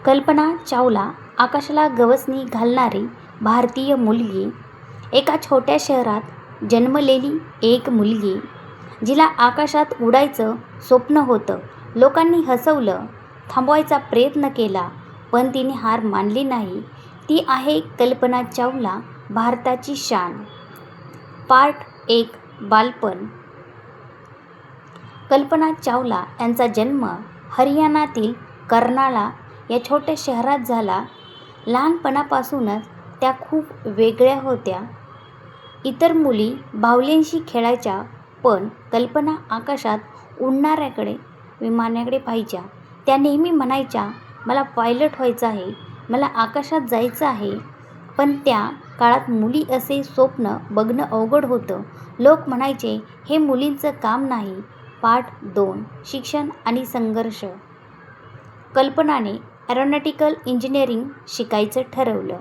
कल्पना चावला आकाशाला गवसणी घालणारी भारतीय मुलगी, एका छोट्या शहरात जन्मलेली एक मुलगी, जिला आकाशात उडायचं स्वप्न होतं. लोकांनी हसवलं, थांबवायचा प्रयत्न केला, पण तिने हार मानली नाही. ती आहे कल्पना चावला, भारताची शान. पार्ट 1. बालपण. कल्पना चावला यांचा जन्म हरियाणातील कर्नाळा या छोट्या शहरात झाला. लहानपणापासूनच त्या खूप वेगळ्या होत्या. इतर मुली बाहुल्यांशी खेळायच्या, पण कल्पना आकाशात उडणाऱ्याकडे, विमानाकडे पाहायच्या. त्या नेहमी म्हणायच्या, मला पायलट व्हायचं आहे, मला आकाशात जायचं आहे. पण त्या काळात मुली असे स्वप्न बघणं अवघड होतं. लोक म्हणायचे, हे मुलींचं काम नाही. पार्ट 2. शिक्षण आणि संघर्ष. कल्पनाने एरोनॉटिकल इंजिनिअरिंग शिकायचं ठरवलं.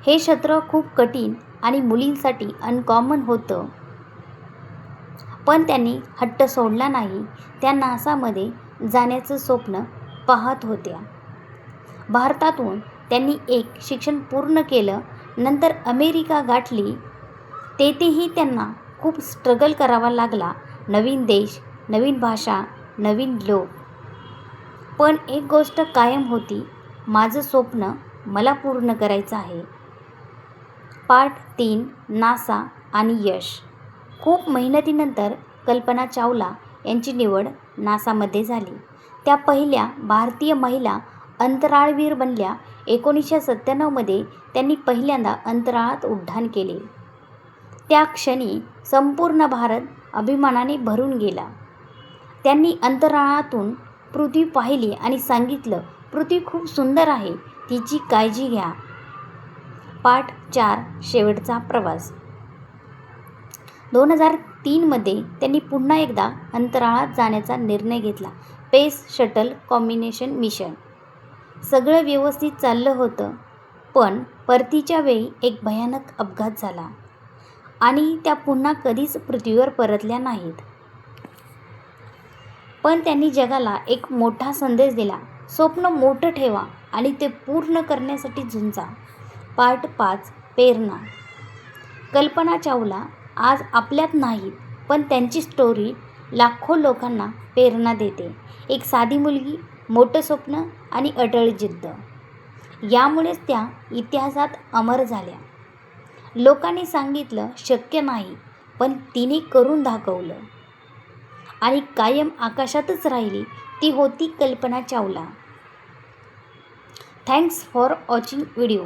हे क्षेत्र खूप कठीण आणि मुलींसाठी अनकॉमन होतं. पण त्यांनी हट्ट सोडला नाही. त्या नासामध्ये जाण्याचं स्वप्न पाहत होत्या. भारतातून त्यांनी एक शिक्षण पूर्ण केलं. नंतर अमेरिका गाठली. तेथेही त्यांना खूप स्ट्रगल करावा लागला. नवीन देश, नवीन भाषा, नवीन लोक. पण एक गोष्ट कायम होती, माझं स्वप्न मला पूर्ण करायचं आहे. पार्ट 3. नासा आणि यश. खूप मेहनतीनंतर कल्पना चावला यांची निवड नासामध्ये झाली. त्या पहिल्या भारतीय महिला अंतराळवीर बनल्या. 1997 मध्ये त्यांनी पहिल्यांदा अंतराळात उड्डाण केले. त्या क्षणी संपूर्ण भारत अभिमानाने भरून गेला. त्यांनी अंतराळातून पृथ्वी पाहिली आणि सांगितलं, पृथ्वी खूप सुंदर आहे, तिची काळजी घ्या. पार्ट 4. शेवटचा प्रवास. 2003 मध्ये त्यांनी पुन्हा एकदा अंतराळात जाण्याचा निर्णय घेतला. Space shuttle combination mission. सगळं व्यवस्थित चाललं होतं, पण परतीच्या वेळी एक भयानक अपघात झाला आणि त्या पुन्हा कधीच पृथ्वीवर परतल्या नाहीत. पण त्यांनी जगाला एक मोठा संदेश दिला, स्वप्न मोठं ठेवा आणि ते पूर्ण करण्यासाठी झुंजा. पार्ट 5. प्रेरणा. कल्पना चावला आज आपल्यात नाहीत, पण त्यांची स्टोरी लाखो लोकांना प्रेरणा देते. एक साधी मुलगी, मोठं स्वप्न आणि अटळ जिद्द. यामुळेच त्या इतिहासात अमर झाल्या. लोकांनी सांगितलं शक्य नाही, पण तिने करून दाखवलं आणि कायम आकाशातच राहिली. ती होती Kalpana Chawla. Thanks for watching video.